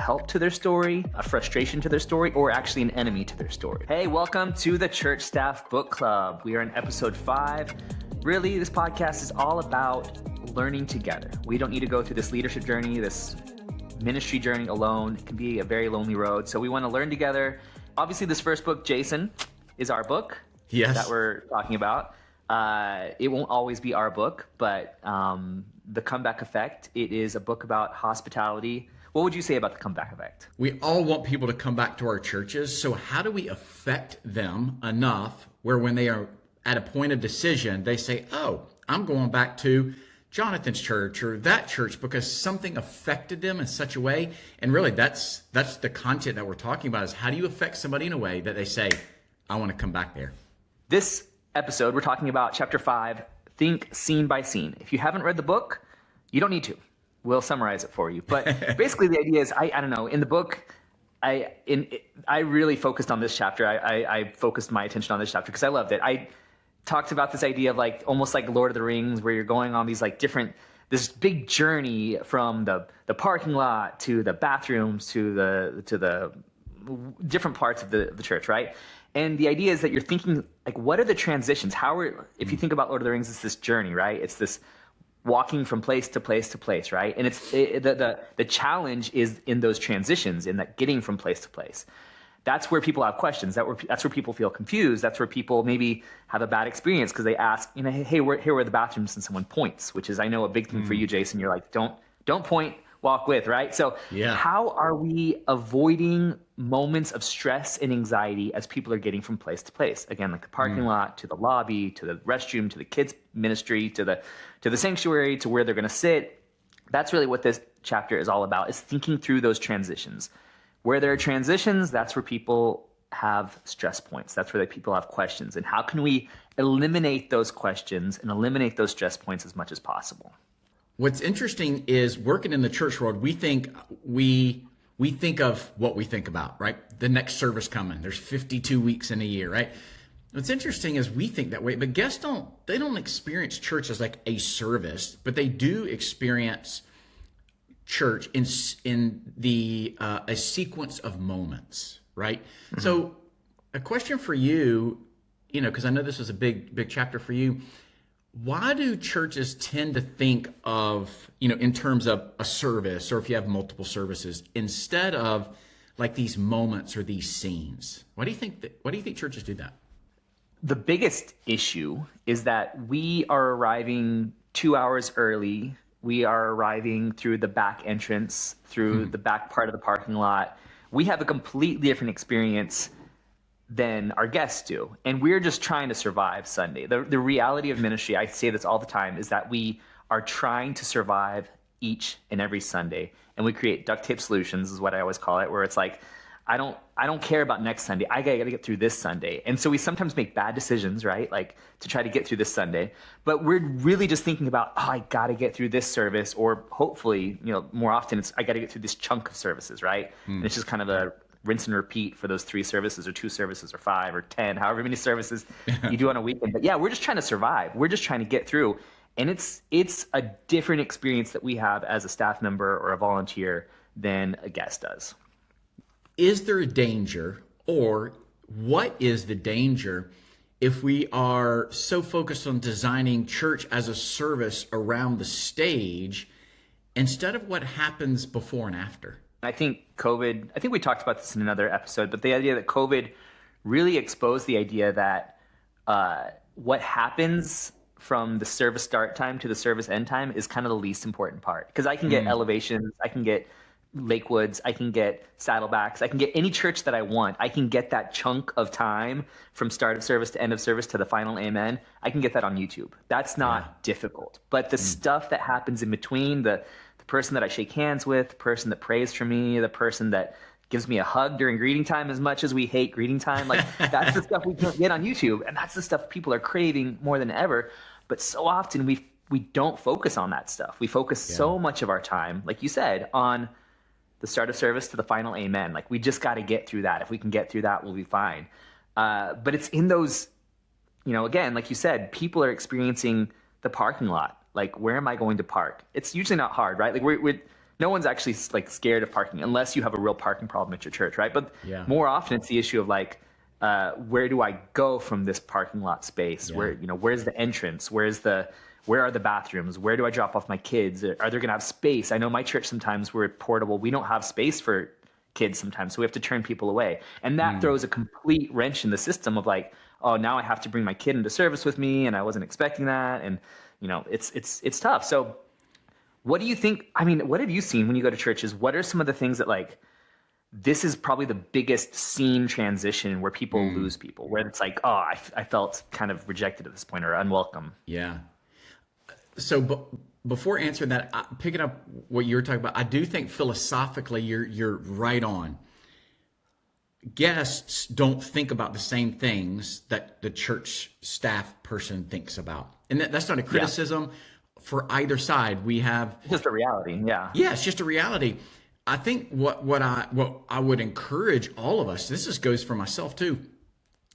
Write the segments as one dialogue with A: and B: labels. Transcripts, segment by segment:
A: help to their story, a frustration to their story, or actually an enemy to their story. Hey, welcome to the Church Staff Book Club. We are in episode 5. Really, this podcast is all about learning together. We don't need to go through this leadership journey, this ministry journey alone. It can be a very lonely road. So we want to learn together. Obviously, this first book, Jason, is our book that we're talking about. It won't always be our book, but The Comeback Effect, it is a book about hospitality. What would you say about The Comeback Effect?
B: We all want people to come back to our churches. So how do we affect them enough where when they are at a point of decision, they say, oh, I'm going back to Jonathan's church or that church because something affected them in such a way. And really, that's the content that we're talking about, is how do you affect somebody in a way that they say, I want to come back there. This
A: episode, we're talking about chapter 5, Think Scene by Scene. If you haven't read the book, you don't need to. We'll summarize it for you. But basically the idea is, I don't know, in the book, I really focused on this chapter. I focused my attention on this chapter because I loved it. I talked about this idea of like almost like Lord of the Rings, where you're going on these like this big journey from the parking lot to the bathrooms to the different parts of the church, right? And the idea is that you're thinking like, what are the transitions? If you think about Lord of the Rings, it's this journey, right? It's this walking from place to place to place, right? And the challenge is in those transitions, in that getting from place to place. That's where people have questions. That's where people feel confused. That's where people maybe have a bad experience because they ask, hey, here are the bathrooms, and someone points, which is, I know, a big thing for you, Jason. You're like, don't point, walk with, right? So how are we avoiding moments of stress and anxiety as people are getting from place to place? Again, like the parking lot to the lobby, to the restroom, to the kids ministry, to the sanctuary, to where they're going to sit. That's really what this chapter is all about, is thinking through those transitions. Where there are transitions, that's where people have stress points. That's where people have questions. And how can we eliminate those questions and eliminate those stress points as much as possible?
B: What's interesting is, working in the church world, we think of what we think about, right? The next service coming. There's 52 weeks in a year, right? What's interesting is we think that way, but guests don't experience church as like a service, but they do experience church in a sequence of moments, right? Mm-hmm. So a question for you, because I know this was a big chapter for you. Why do churches tend to think of, in terms of a service, or if you have multiple services, instead of like these moments or these scenes? Why do you think churches do that?
A: The biggest issue is that we are arriving 2 hours early. We are arriving through the back entrance, through the back part of the parking lot. We have a completely different experience than our guests do. And we're just trying to survive Sunday. The reality of ministry, I say this all the time, is that we are trying to survive each and every Sunday. And we create duct tape solutions, is what I always call it, where it's like, I don't care about next Sunday. I gotta get through this Sunday. And so we sometimes make bad decisions, right? Like to try to get through this Sunday. But we're really just thinking about, I gotta get through this service, or hopefully, more often it's, I gotta get through this chunk of services, right? And it's just kind of a rinse and repeat for those 3 services or 2 services or 5 or 10, however many services you do on a weekend. But yeah, we're just trying to survive. We're just trying to get through. And it's a different experience that we have as a staff member or a volunteer than a guest does.
B: Is there a danger, or what is the danger, if we are so focused on designing church as a service around the stage instead of what happens before and after?
A: I think we talked about this in another episode, but the idea that COVID really exposed the idea that what happens from the service start time to the service end time is kind of the least important part. Because I can get elevations, I can get Lakewoods, I can get Saddlebacks, I can get any church that I want. I can get that chunk of time from start of service to end of service to the final amen. I can get that on YouTube. That's not difficult. But the stuff that happens in between, the person that I shake hands with, the person that prays for me, the person that gives me a hug during greeting time, as much as we hate greeting time, like that's the stuff we can't get on YouTube. And that's the stuff people are craving more than ever. But so often we don't focus on that stuff. We focus so much of our time, like you said, on the start of service to the final amen. Like we just got to get through that. If we can get through that, we'll be fine. But it's in those, again, like you said, people are experiencing the parking lot. Like, where am I going to park? It's usually not hard, right? Like no one's actually like scared of parking unless you have a real parking problem at your church, right? But
B: Yeah.
A: more often it's the issue of like, where do I go from this parking lot space?
B: Yeah.
A: Where, where's the entrance? Where are the bathrooms? Where do I drop off my kids? Are they going to have space? I know my church sometimes we're portable. We don't have space for kids sometimes, so we have to turn people away. And that throws a complete wrench in the system of like, oh, now I have to bring my kid into service with me, and I wasn't expecting that. And it's tough. So what do you think? I mean, what have you seen when you go to churches? What are some of the things that like, this is probably the biggest scene transition where people lose people, where it's like, oh, I felt kind of rejected at this point or unwelcome.
B: Yeah. So before answering that, picking up what you were talking about, I do think philosophically you're right on. Guests don't think about the same things that the church staff person thinks about. And that's not a criticism for either side. We have
A: just a reality. Yeah.
B: Yeah, it's just a reality. I think what I would encourage all of us, goes for myself too,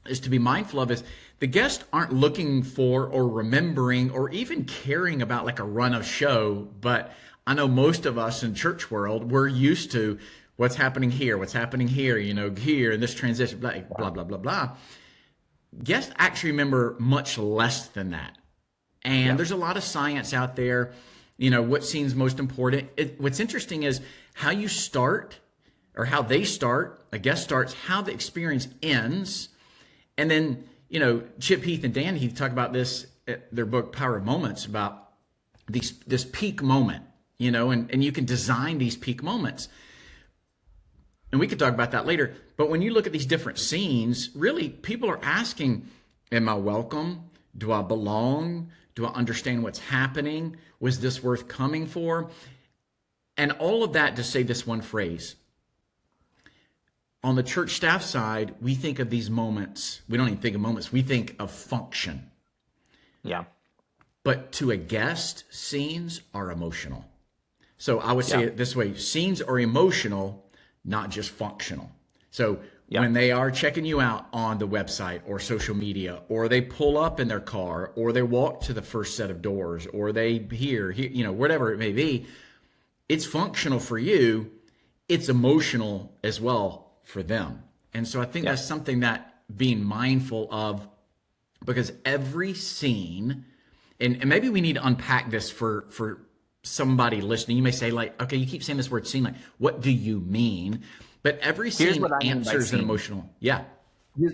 B: is to be mindful of is the guests aren't looking for or remembering or even caring about like a run of show. But I know most of us in church world, we're used to what's happening here, here in this transition, blah, blah, blah, blah, blah. Guests actually remember much less than that. And there's a lot of science out there, what seems most important. What's interesting is how you start or how they start, a guest starts, how the experience ends. And then, Chip Heath and Dan Heath talk about this at their book, Power of Moments, about this peak moment, and you can design these peak moments. And we could talk about that later. But when you look at these different scenes, really people are asking, am I welcome? Do I belong? Do I understand what's happening? Was this worth coming for? And all of that to say this one phrase. On the church staff side, we think of these moments. We don't even think of moments. We think of function.
A: Yeah.
B: But to a guest, scenes are emotional. So I would say it this way. Scenes are emotional, not just functional. So when they are checking you out on the website or social media, or they pull up in their car, or they walk to the first set of doors, or they hear, whatever it may be, it's functional for you. It's emotional as well for them. And so I think that's something that being mindful of, because every scene, and maybe we need to unpack this for somebody listening. You may say like, okay, you keep saying this word scene, like, what do you mean? But every scene answers an emotional. Yeah.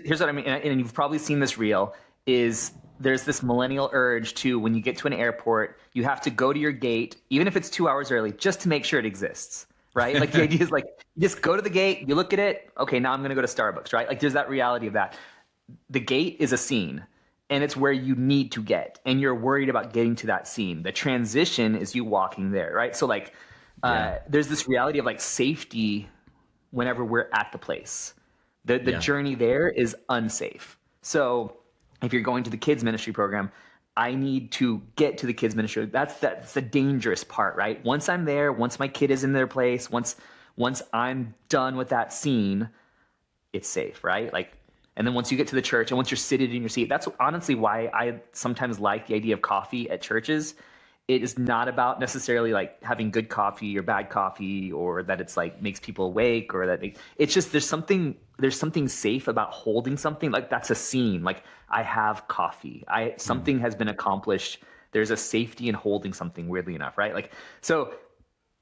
A: Here's what I mean. And you've probably seen this reel is there's this millennial urge to, when you get to an airport, you have to go to your gate, even if it's 2 hours early, just to make sure it exists. Right? Like the idea is like, you just go to the gate, you look at it. Okay, now I'm going to go to Starbucks, right? Like there's that reality of that. The gate is a scene and it's where you need to get, and you're worried about getting to that scene. The transition is you walking there, right? So like, there's this reality of like safety whenever we're at the place. The journey there is unsafe. So if you're going to the kids ministry program, I need to get to the kids ministry. That's the dangerous part, right? Once I'm there, once my kid is in their place, once I'm done with that scene, it's safe, right? Like, and then once you get to the church and once you're seated in your seat, that's honestly why I sometimes like the idea of coffee at churches. It is not about necessarily like having good coffee or bad coffee, or that it's like makes people awake, or that it's just there's something safe about holding something. Like that's a scene. Like I have coffee. Something has been accomplished. There's a safety in holding something, weirdly enough, right? Like, so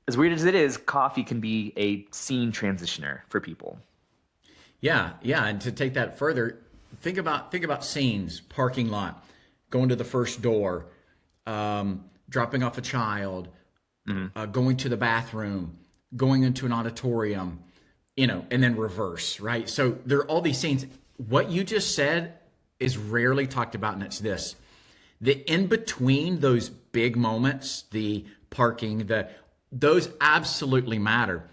A: as weird as it is, coffee can be a scene transitioner for people.
B: Yeah. And to take that further, think about scenes, parking lot, going to the first door, dropping off a child, going to the bathroom, going into an auditorium, and then reverse, right? So there are all these scenes. What you just said is rarely talked about, and it's this. The in-between those big moments, the parking, those absolutely matter.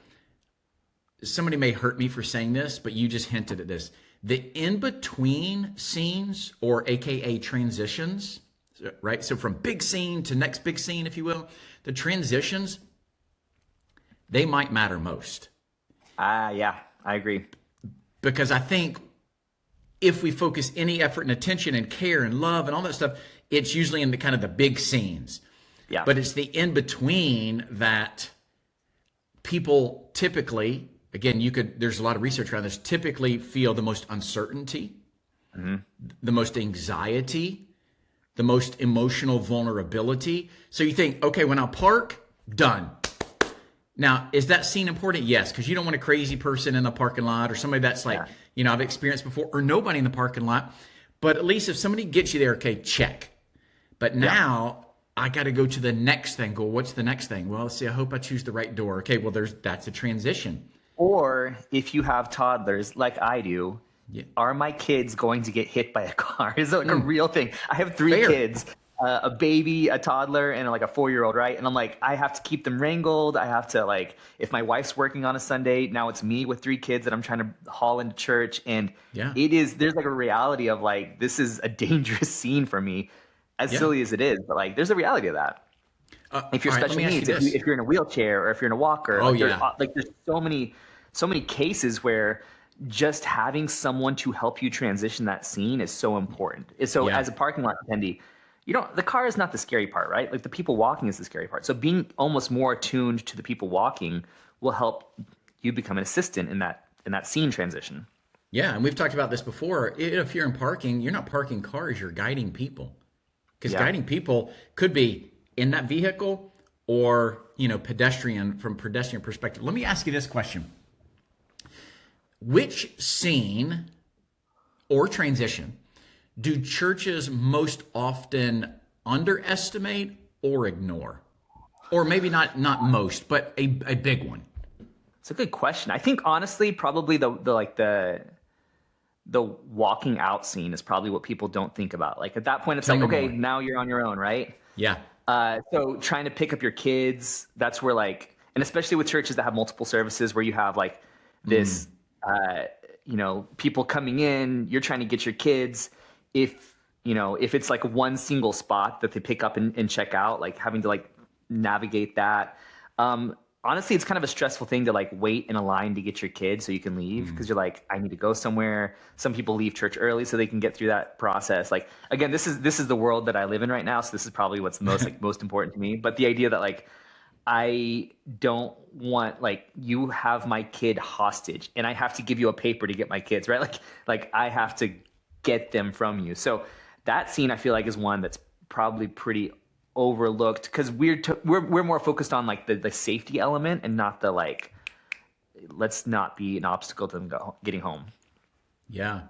B: Somebody may hurt me for saying this, but you just hinted at this. The in-between scenes, or AKA transitions, right? So from big scene to next big scene, if you will, the transitions, they might matter most.
A: Yeah, I agree.
B: Because I think if we focus any effort and attention and care and love and all that stuff, it's usually in the kind of the big scenes.
A: Yeah.
B: But it's the in-between that people typically, again, there's a lot of research around this, typically feel the most uncertainty, the most anxiety, the most emotional vulnerability. So you think, okay, when I park, done. Now, is that scene important? Yes, because you don't want a crazy person in the parking lot or somebody that's like, I've experienced before, or nobody in the parking lot. But at least if somebody gets you there, okay, check. But now I got to go to the next thing. Go, what's the next thing? Well, let's see, I hope I choose the right door. Okay, well, that's a transition.
A: Or if you have toddlers like I do, are my kids going to get hit by a car? Is it like a real thing? I have three kids. A baby, a toddler, and like a 4-year-old, right? And I'm like, I have to keep them wrangled. I have to, like, if my wife's working on a Sunday, now it's me with 3 kids that I'm trying to haul into church. And there's like a reality of like, this is a dangerous scene for me, as silly as it is. But like, there's a reality of that. If you're special needs, if you're in a wheelchair or if you're in a walker, there's so many cases where just having someone to help you transition that scene is so important. So as a parking lot attendee, the car is not the scary part, right? Like the people walking is the scary part. So being almost more attuned to the people walking will help you become an assistant in that scene transition.
B: Yeah, and we've talked about this before. If you're in parking, you're not parking cars, you're guiding people. Because guiding people could be in that vehicle or, pedestrian from pedestrian perspective. Let me ask you this question. Which scene or transition do churches most often underestimate or ignore? Or maybe not most, but a big one.
A: It's a good question. I think honestly, probably the walking out scene is probably what people don't think about. Like at that point, it's okay, now you're on your own, right?
B: Yeah.
A: So trying to pick up your kids, that's where like, and especially with churches that have multiple services where you have like this, people coming in, you're trying to get your kids. If it's like one single spot that they pick up and check out, like having to like navigate that. Honestly, it's kind of a stressful thing to like wait in a line to get your kids so you can leave because you're like, I need to go somewhere. Some people leave church early so they can get through that process. Like, again, this is the world that I live in right now. So this is probably what's most important to me. But the idea that like, I don't want like you have my kid hostage and I have to give you a paper to get my kids, right? Like I have to get them from you. So that scene I feel like is one that's probably pretty overlooked because we're more focused on like the safety element and not the like let's not be an obstacle to them getting home.
B: Yeah.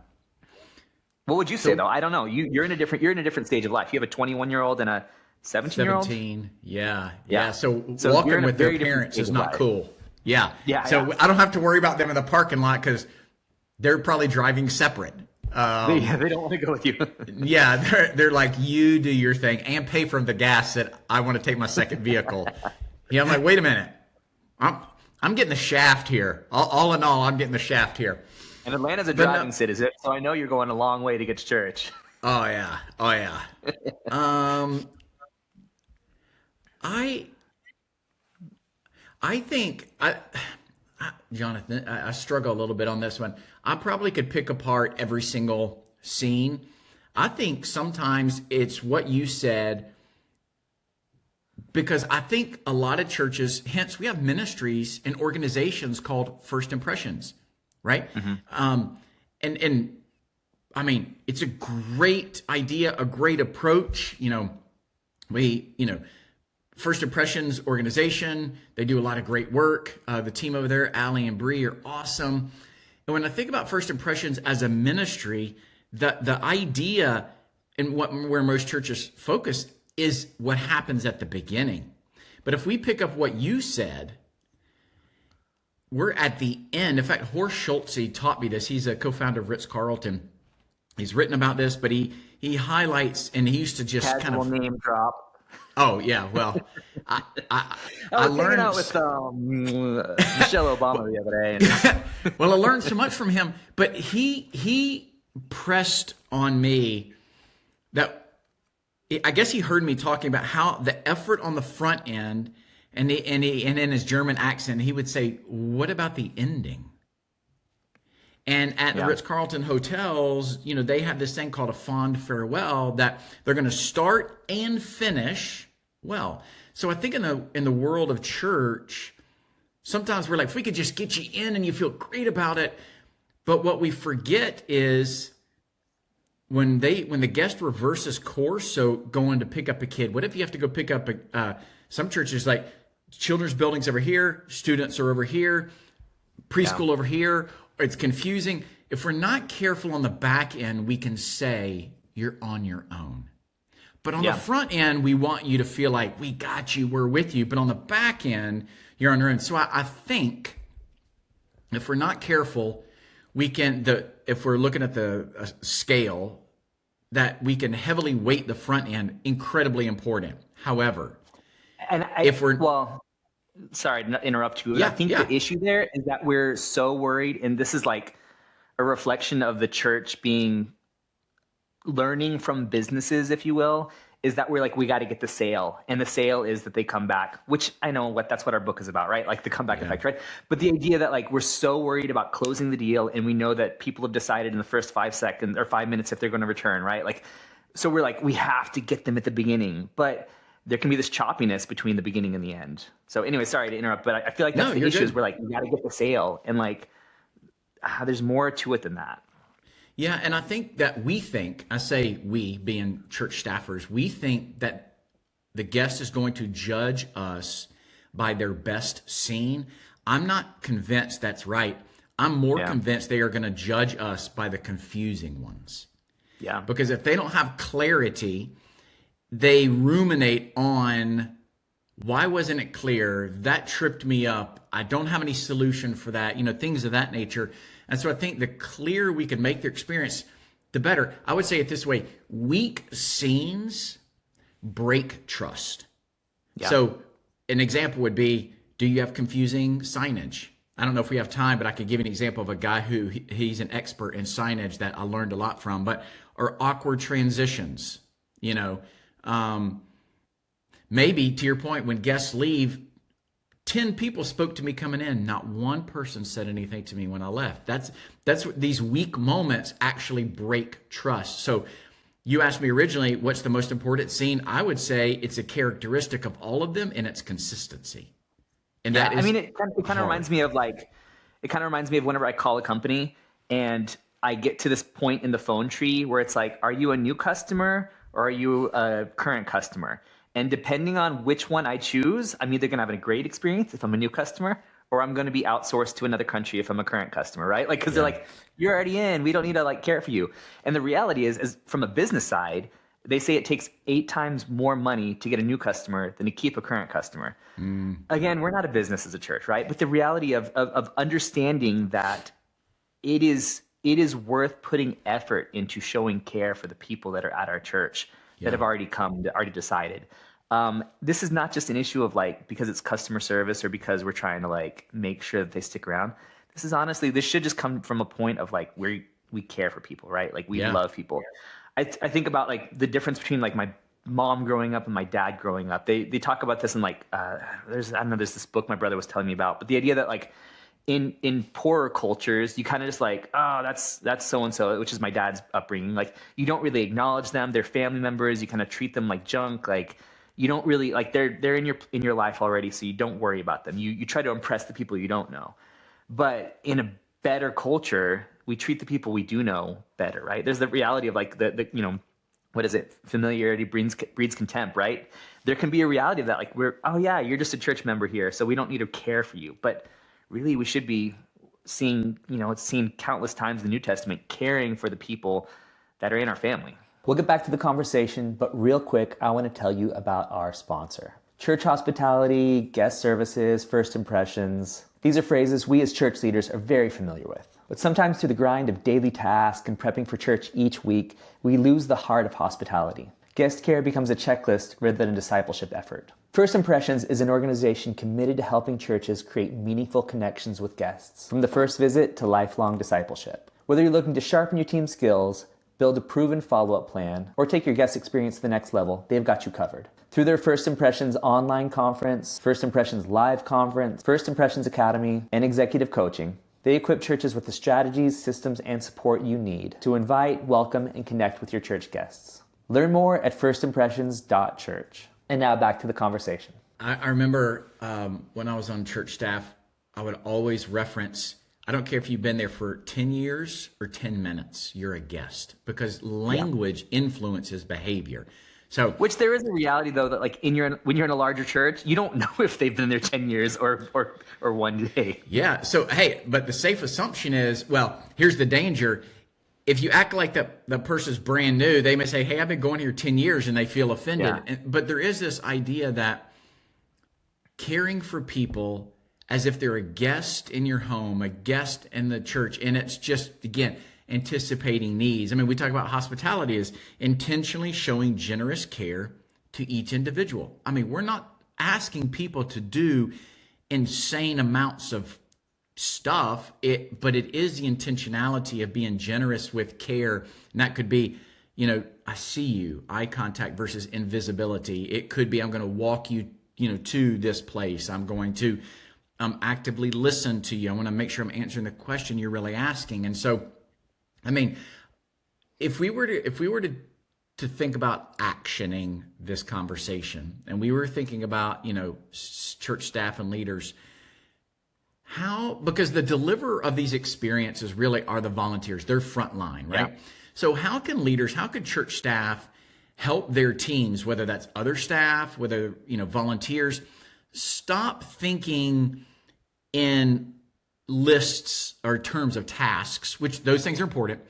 A: What would you say though? I don't know. You're in a different stage of life. You have a 21-year-old and a 17-year-old.
B: 17. Yeah. So walking with their parents is not cool. Yeah. So
A: yeah.
B: I don't have to worry about them in the parking lot because they're probably driving separate.
A: They don't want to go with you.
B: Yeah, they're like, you do your thing and pay for the gas that I want to take my second vehicle. I'm like, wait a minute, I'm getting the shaft here. All in all, I'm getting the shaft here.
A: And Atlanta's a driving city, so I know you're going a long way to get to church.
B: Oh yeah. I think Jonathan, I struggle a little bit on this one. I probably could pick apart every single scene. I think sometimes it's what you said, because I think a lot of churches, hence we have ministries and organizations called First Impressions, right? Mm-hmm. And I mean, it's a great idea, a great approach. First Impressions organization, they do a lot of great work. The team over there, Allie and Bree, are awesome. And when I think about First Impressions as a ministry, the idea and where most churches focus is what happens at the beginning. But if we pick up what you said, we're at the end. In fact, Horst Schulze taught me this. He's a co-founder of Ritz-Carlton. He's written about this, but he highlights, and he used to just
A: casual name drop.
B: Oh yeah, well, I
A: was
B: learned
A: hanging out with Michelle Obama the other day.
B: Well, I learned so much from him, but he pressed on me that I guess he heard me talking about how the effort on the front end, and in his German accent, he would say, "What about the ending?" And at the Ritz-Carlton hotels, they have this thing called a fond farewell that they're going to start and finish well. So I think in the world of church, Sometimes we're like, if we could just get you in and you feel great about it. But what we forget is when the guest reverses course, so going to pick up a kid, what if you have to go pick up some churches like children's buildings over here, students are over here, preschool over here. It's confusing. If we're not careful on the back end, we can say you're on your own. But on the front end, we want you to feel like we got you, we're with you. But on the back end, you're on your own. So I think if we're not careful, we can, if we're looking at the scale, that we can heavily weight the front end, incredibly important. However,
A: sorry to interrupt you. I think the issue there is that we're so worried, and this is like a reflection of the church learning from businesses, if you will, is that we're like, we got to get the sale. And the sale is that they come back, which I know that's what our book is about, right? Like the comeback effect, right? But the idea that like, we're so worried about closing the deal and we know that people have decided in the first 5 seconds or 5 minutes if they're going to return, right? Like, so we're like, we have to get them at the beginning, but there can be this choppiness between the beginning and the end. So anyway, sorry to interrupt, but I feel like that's the issue is we're like, we got to get the sale. And like, there's more to it than that.
B: Yeah, and I think that I say we being church staffers, we think that the guest is going to judge us by their best scene. I'm not convinced that's right. I'm more convinced they are going to judge us by the confusing ones. Yeah. Because if they don't have clarity, they ruminate on, why wasn't it clear? That tripped me up. I don't have any solution for that, things of that nature. And so I think the clearer we can make their experience, the better. I would say it this way: weak scenes break trust. Yeah. So an example would be, do you have confusing signage? I don't know if we have time, but I could give you an example of a guy who he's an expert in signage that I learned a lot from, or awkward transitions, maybe to your point, when guests leave, 10 people spoke to me coming in. Not one person said anything to me when I left. That's what these weak moments actually break trust. So you asked me originally, what's the most important scene? I would say it's a characteristic of all of them, and it's consistency. And that is
A: it kind of reminds me of whenever I call a company and I get to this point in the phone tree where it's like, are you a new customer or are you a current customer? And depending on which one I choose, I'm either going to have a great experience if I'm a new customer, or I'm going to be outsourced to another country if I'm a current customer, right? Like, because they're like, you're already in, we don't need to care for you. And the reality is from a business side, they say it takes 8 times more money to get a new customer than to keep a current customer. Again, we're not a business as a church, right? But the reality of understanding that it is worth putting effort into showing care for the people that are at our church that have already decided. This is not just an issue of because it's customer service or because we're trying to make sure that they stick around. This is honestly, this should just come from a point of where we care for people, right? We love people. I think about the difference between my mom growing up and my dad growing up. They talk about this in there's this book my brother was telling me about, but the idea that in poorer cultures, you kind of just oh, that's so-and-so, which is my dad's upbringing. You don't really acknowledge them. They're family members. You kind of treat them like junk. You don't really they're in your life already. So you don't worry about them. You try to impress the people you don't know. But in a better culture, we treat the people we do know better, right? There's the reality of the what is it? Familiarity breeds contempt, right? There can be a reality of that. You're just a church member here, so we don't need to care for you. But really, we should be seeing, it's seen countless times in the New Testament, caring for the people that are in our family.
C: We'll get back to the conversation, but real quick, I want to tell you about our sponsor. Church hospitality, guest services, first impressions. These are phrases we as church leaders are very familiar with. But sometimes through the grind of daily tasks and prepping for church each week, we lose the heart of hospitality. Guest care becomes a checklist rather than a discipleship effort. First Impressions is an organization committed to helping churches create meaningful connections with guests, from the first visit to lifelong discipleship. Whether you're looking to sharpen your team's skills, build a proven follow-up plan, or take your guest experience to the next level, they've got you covered. Through their First Impressions online conference, First Impressions live conference, First Impressions Academy, and executive coaching, they equip churches with the strategies, systems, and support you need to invite, welcome, and connect with your church guests. Learn more at firstimpressions.church. And now back to the conversation.
B: I remember when I was on church staff, I would always reference, I don't care if you've been there for 10 years or 10 minutes, you're a guest, because language influences behavior. So,
A: which there is a reality though that like when you're in a larger church, you don't know if they've been there 10 years or 1 day.
B: Yeah. So, hey, but the safe assumption is, well, here's the danger. If you act like the person's brand new, they may say, hey, I've been going here 10 years, and they feel offended.
A: Yeah.
B: But there is this idea that caring for people as if they're a guest in your home, a guest in the church, and it's just, again, anticipating needs. I mean, we talk about hospitality as intentionally showing generous care to each individual. I mean, we're not asking people to do insane amounts of stuff, but it is the intentionality of being generous with care. And that could be, I see you, eye contact versus invisibility. It could be, I'm going to walk you, to this place. I'm going to actively listen to you. I want to make sure I'm answering the question you're really asking. And so, I mean, if we were to think about actioning this conversation, and we were thinking about, church staff and leaders, because the deliverer of these experiences really are the volunteers. They're frontline, right? Yeah. So how could church staff help their teams, whether that's other staff, whether, volunteers, stop thinking in lists or terms of tasks, which those things are important.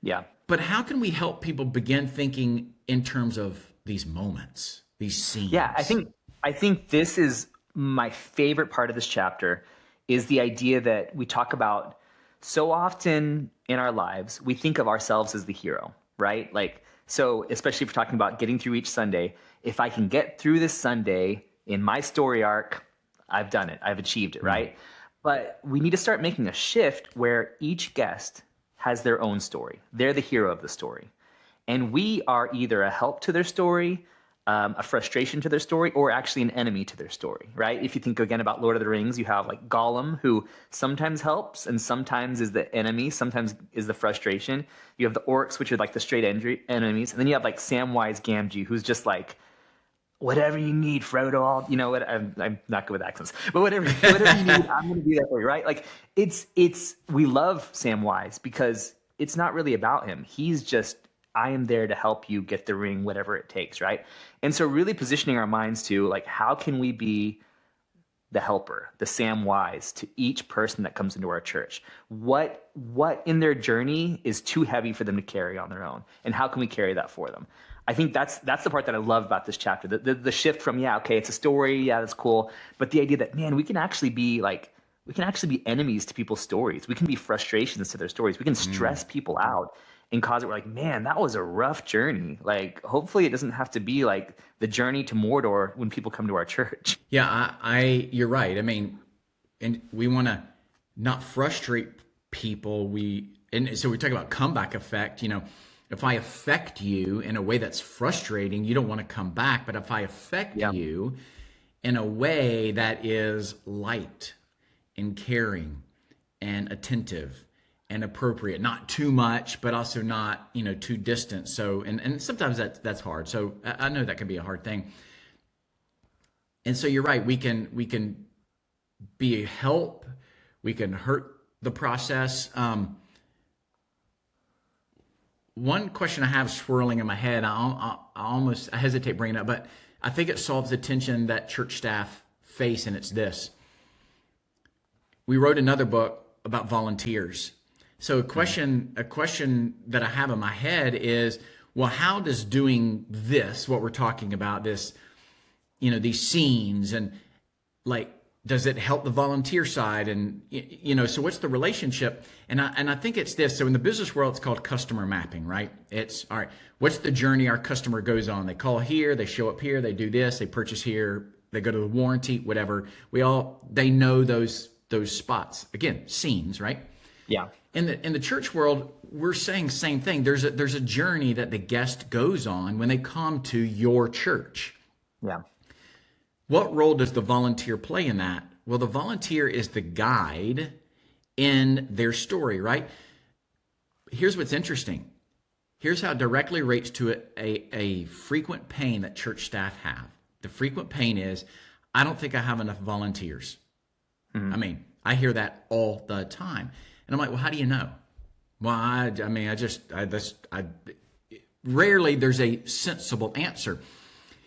A: Yeah.
B: But how can we help people begin thinking in terms of these moments, these scenes?
A: Yeah, I think this is my favorite part of this chapter, is the idea that we talk about so often in our lives. We think of ourselves as the hero, right? Like, so especially if we're talking about getting through each Sunday, if I can get through this Sunday in my story arc, I've done it. I've achieved it, right? But we need to start making a shift where each guest has their own story. They're the hero of the story. And we are either a help to their story, a frustration to their story, or actually an enemy to their story, right? If you think again about Lord of the Rings, you have like Gollum, who sometimes helps and sometimes is the enemy, sometimes is the frustration. You have the orcs, which are like the straight enemies. And then you have like Samwise Gamgee, who's just like, whatever you need, Frodo. You know what? I'm not good with accents, but whatever you need, I'm going to do that for you, right? Like we love Samwise because it's not really about him. He's just, I am there to help you get the ring, whatever it takes, right? And so really positioning our minds to like, how can we be the helper, the Samwise to each person that comes into our church? What in their journey is too heavy for them to carry on their own? And how can we carry that for them? I think that's the part that I love about this chapter, the shift from, it's a story, that's cool, but the idea that, man, we can actually be enemies to people's stories. We can be frustrations to their stories. We can stress people out and cause it. We're like, man, that was a rough journey. Like, hopefully it doesn't have to be like the journey to Mordor when people come to our church.
B: Yeah, you're right. I mean, and we want to not frustrate people. And so we talk about comeback effect, If I affect you in a way that's frustrating, you don't want to come back. But if I affect you in a way that is light and caring and attentive and appropriate, not too much, but also not, too distant. So, and sometimes that's hard. So I know that can be a hard thing. And so you're right. We can be a help. We can hurt the process. One question I have swirling in my head, I hesitate bringing it up, but I think it solves the tension that church staff face, and it's this. We wrote another book about volunteers. So a question that I have in my head is, well, how does doing this, what we're talking about, this, these scenes, and like, does it help the volunteer side? And, so what's the relationship? And I think it's this. So in the business world, it's called customer mapping, right? It's, all right, what's the journey our customer goes on? They call here, they show up here, they do this, they purchase here, they go to the warranty, whatever. They know those spots. Again, scenes, right?
A: Yeah.
B: In the church world, we're saying the same thing. There's a journey that the guest goes on when they come to your church.
A: Yeah.
B: What role does the volunteer play in that? Well, the volunteer is the guide in their story, right? Here's what's interesting. Here's how it directly relates to a frequent pain that church staff have. The frequent pain is, I don't think I have enough volunteers. I mean, I hear that all the time. And I'm like, well, how do you know? Well, rarely there's a sensible answer.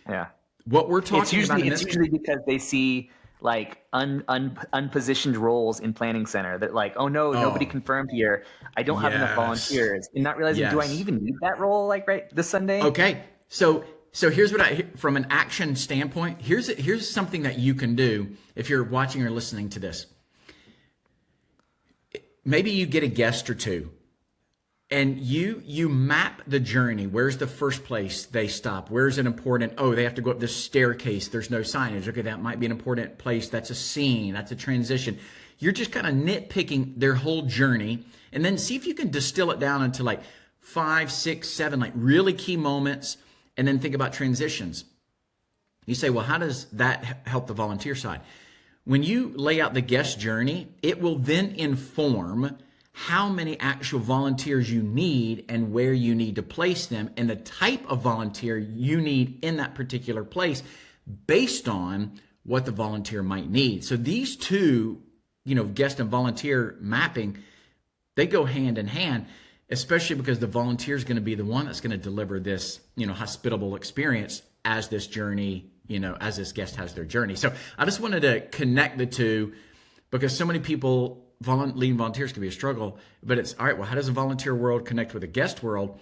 A: Yeah.
B: What we're talking about in
A: it's
B: this,
A: usually because they see like unpositioned roles in planning center that like, oh no, nobody confirmed here. I don't have enough
B: yes,
A: volunteers. And not realizing, do I
B: yes.
A: even need that role like right this Sunday?
B: Okay. So here's what from an action standpoint, here's something that you can do if you're watching or listening to this. Maybe you get a guest or two and you map the journey. Where's the first place they stop? Where's an important, they have to go up this staircase. There's no signage. Okay, that might be an important place. That's a scene. That's a transition. You're just kind of nitpicking their whole journey and then see if you can distill it down into like 5, 6, 7, like really key moments, and then think about transitions. You say, well, how does that help the volunteer side? When you lay out the guest journey, it will then inform how many actual volunteers you need and where you need to place them and the type of volunteer you need in that particular place based on what the volunteer might need. So these two, guest and volunteer mapping, they go hand in hand, especially because the volunteer is going to be the one that's going to deliver this, hospitable experience as this journey, as this guest has their journey. So I just wanted to connect the two because so many people, leading volunteers can be a struggle, but it's all right. Well, how does a volunteer world connect with a guest world?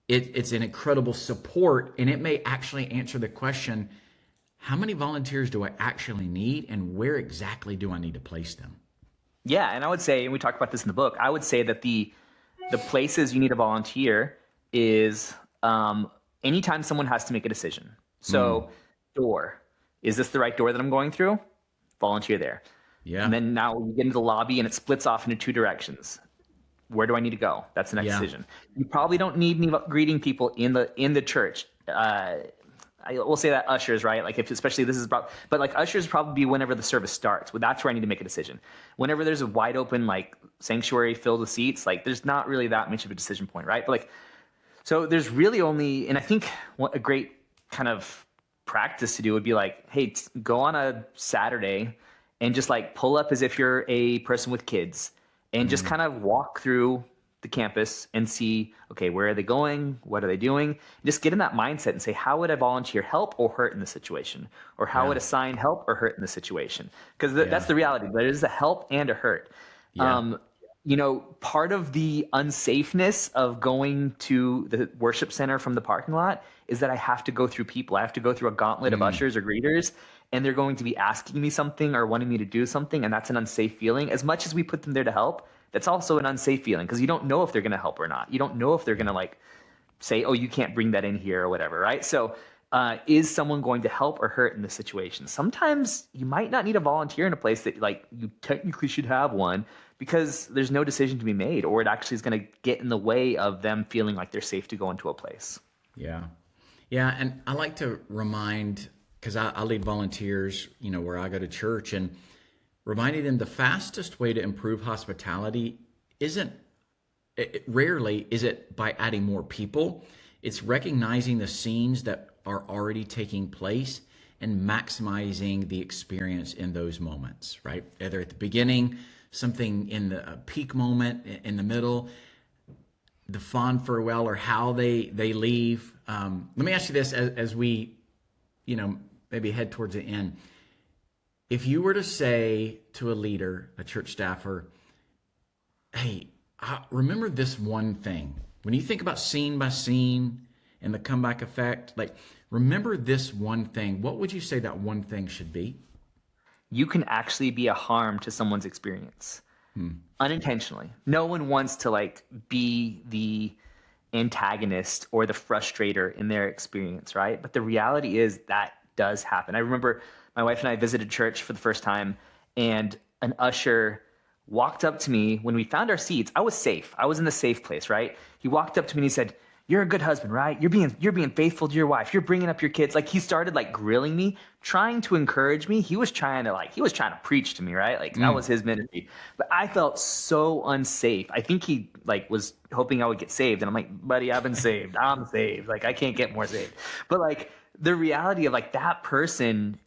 B: It's an incredible support, and it may actually answer the question, how many volunteers do I actually need and where exactly do I need to place them?
A: Yeah. And I would say, and we talk about this in the book, I would say that the places you need a volunteer is anytime someone has to make a decision. So door, is this the right door that I'm going through? Volunteer there.
B: Yeah.
A: And then now you get into the lobby and it splits off into two directions. Where do I need to go? That's the next decision. You probably don't need any greeting people in the church. I will say that ushers, right? Like especially this is but like ushers probably be whenever the service starts. Well, that's where I need to make a decision. Whenever there's a wide open like sanctuary filled with seats, like there's not really that much of a decision point, right? But like, so there's really only, and I think what a great kind of practice to do would be like, hey, go on a Saturday and just like pull up as if you're a person with kids and just kind of walk through the campus and see, okay, where are they going? What are they doing? Just get in that mindset and say, how would I volunteer help or hurt in the situation? Or how would a sign help or hurt in the situation? Because that's the reality. There is a help and a hurt. Yeah. Part of the unsafeness of going to the worship center from the parking lot is that I have to go through people. I have to go through a gauntlet of ushers or greeters, and they're going to be asking me something or wanting me to do something, and that's an unsafe feeling. As much as we put them there to help, that's also an unsafe feeling because you don't know if they're going to help or not. You don't know if they're going to like say, oh, you can't bring that in here or whatever, right? So is someone going to help or hurt in this situation? Sometimes you might not need a volunteer in a place that like you technically should have one because there's no decision to be made, or it actually is going to get in the way of them feeling like they're safe to go into a place.
B: Yeah. Yeah. And I like to remind, because I lead volunteers, where I go to church, and reminding them the fastest way to improve hospitality rarely is it by adding more people. It's recognizing the scenes that are already taking place and maximizing the experience in those moments, right? Either at the beginning, something in the peak moment, in the middle, the fond farewell, or how they leave. Let me ask you this as we, maybe head towards the end. If you were to say to a leader, a church staffer, hey, remember this one thing. When you think about scene by scene and the comeback effect, like remember this one thing. What would you say that one thing should be?
A: You can actually be a harm to someone's experience unintentionally. No one wants to like be the antagonist or the frustrator in their experience, right? But the reality is that does happen. I remember my wife and I visited church for the first time, and an usher walked up to me when we found our seats. I was safe. I was in the safe place, right? He walked up to me and he said, "You're a good husband, right? You're being faithful to your wife. You're bringing up your kids." Like he started like grilling me, trying to encourage me. He was trying to preach to me, right? Like that was his ministry. But I felt so unsafe. I think he like was hoping I would get saved. And I'm like, buddy, I've been saved. I'm saved. Like I can't get more saved. But like the reality of like that person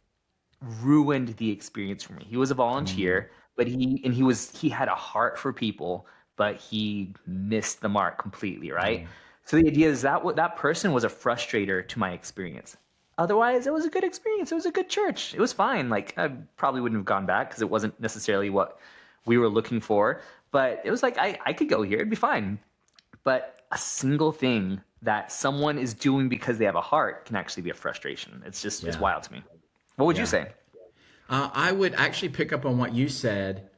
A: ruined the experience for me. He was a volunteer. but he had a heart for people, but he missed the mark completely, right? So the idea is that person was a frustrator to my experience. Otherwise, it was a good experience. It was a good church. It was fine. Like, I probably wouldn't have gone back because it wasn't necessarily what we were looking for. But it was like, I could go here. It'd be fine. But a single thing that someone is doing because they have a heart can actually be a frustration. It's wild to me. What would you say?
B: I would actually pick up on what you said,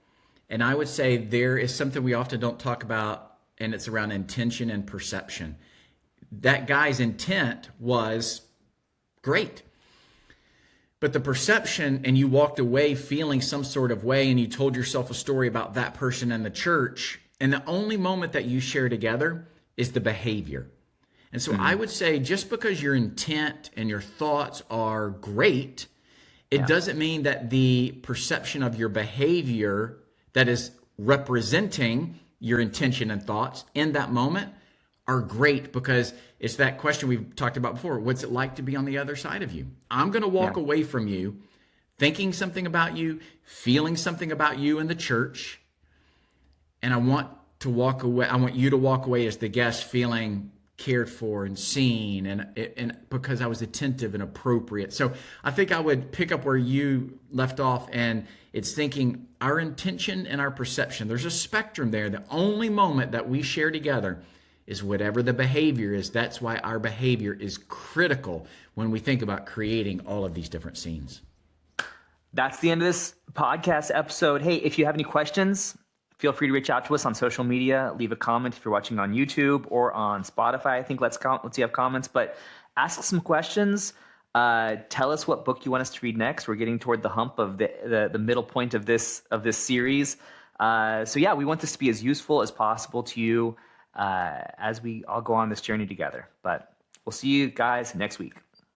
B: and I would say there is something we often don't talk about, and it's around intention and perception. That guy's intent was great, but the perception, and you walked away feeling some sort of way, and you told yourself a story about that person and the church, and the only moment that you share together is the behavior. And so I would say, just because your intent and your thoughts are great, it doesn't mean that the perception of your behavior that is representing your intention and thoughts in that moment are great, because it's that question we've talked about before. What's it like to be on the other side of you? I'm going to walk away from you thinking something about you, feeling something about you in the church, and I want to walk away. I want you to walk away as the guest feeling cared for and seen, and because I was attentive and appropriate. So I think I would pick up where you left off, and it's thinking our intention and our perception. There's a spectrum there. The only moment that we share together is whatever the behavior is. That's why our behavior is critical when we think about creating all of these different scenes.
A: That's the end of this podcast episode. Hey, if you have any questions, feel free to reach out to us on social media. Leave a comment if you're watching on YouTube or on Spotify. I think let's see have comments, but ask some questions. Tell us what book you want us to read next. We're getting toward the hump of the middle point of this series. So yeah, we want this to be as useful as possible to you as we all go on this journey together. But we'll see you guys next week.